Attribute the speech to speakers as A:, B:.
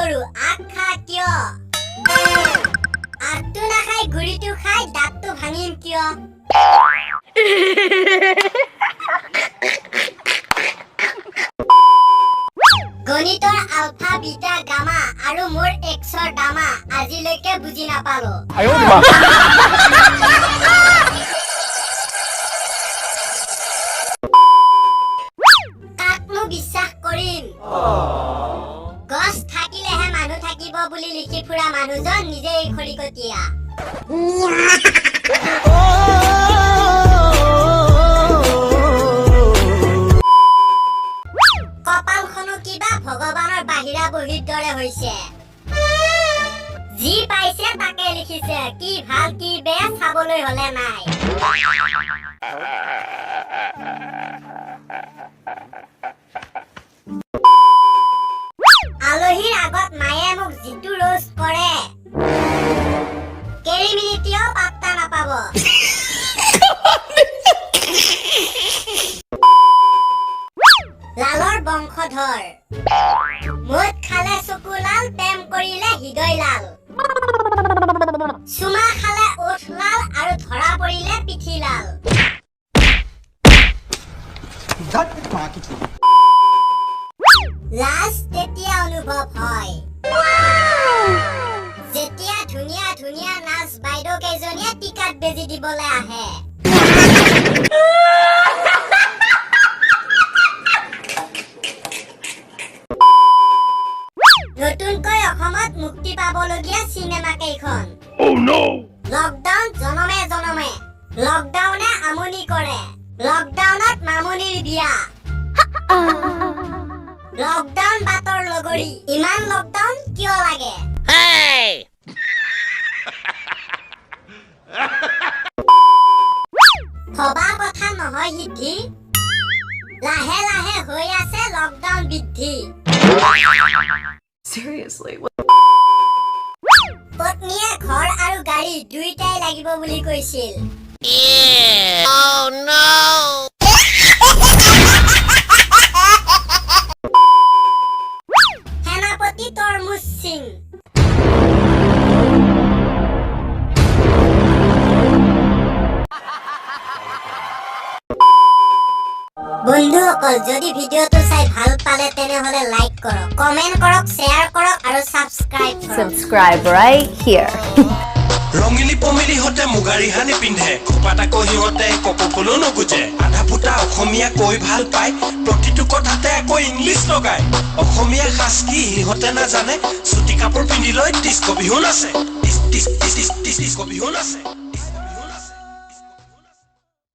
A: গৰু আগ খা কিয় আগটো নাখাই গুৰিটো খাই দাঁতটো ভাঙিম কিয় গণিতৰ আলফা বিটা গামা আৰু মোৰ এক্সৰ দামা আজিলৈকে বুজি নাপালো কাকনো বিশ্বাস কৰিম গছ থাকিলেহে মানুহ থাকিব বুলি লিখি ফুৰা মানুহজন নিজেই খৰিকটীয়া কপালখনো কিবা ভগৱানৰ বাহিৰা বহিৰ দৰে হৈছে যি পাইছে তাকে লিখিছে কি ভাল কি বেয়া চাবলৈ হলে নাই আলহীৰ আগত মায়ে মোক যিটো ৰোষ্ট কৰে কেৰি মিনিটিও পাত্তা নাপাব লালৰ বংশধৰ মদ খালে চকু লাল প্ৰেম কৰিলে হৃদয় লাল চুমা খালে ওঠ লাল আৰু ধৰা পৰিলে পিঠি লাল লাজ তেতিয়া অনুভৱ হয় যেতিয়া ধুনীয়া ধুনীয়া নাচ বাইদেউ কেইজনীয়ে টিকাত বেজি দিবলৈ আহে নতুনকৈ অসমত মুক্তি পাবলগীয়া চিনেমা কেইখন লকডাউন জনমে জনমে লকডাউনে আমনি কৰে লকডাউনত মামনিৰ বিয়া লকডাউন বাতৰ লগৰী ইমান লকডাউন কিয় লাগে ভবা কথা নহয় সিদ্ধি লাহে লাহে হৈ আছে লকডাউন বৃদ্ধি
B: Seriously.
A: পত্নীয়ে ঘৰ আৰু গাড়ী দুইটাই লাগিব বুলি কৈছিল
C: Oh no!
A: সেনাপতি তৰমুজ সিং বন্ধুসকল যদি ভিডিওটো চাই ভাল পালে তেনেহলে লাইক কৰক কমেন্ট কৰক শেয়াৰ কৰক আৰু সাবস্ক্ৰাইব কৰক
B: Subscribe right here.
D: ৰঙিলি পমিলি হতে মুগাৰী হানি পিন্ধে খোপাটা কহিহতে কপফুলো নগুজে আধা ফুটা অসমীয়া কৈ ভাল পায় প্ৰতিটো কথাতে আকৌ ইংলিছ লগায় অসমীয়া সাজ কি হিহতে নাজানে চুটি কাপোৰ পিন্ধি লৈ ডিস্কো বিহু নাচে ডিস্কো বিহু নাচে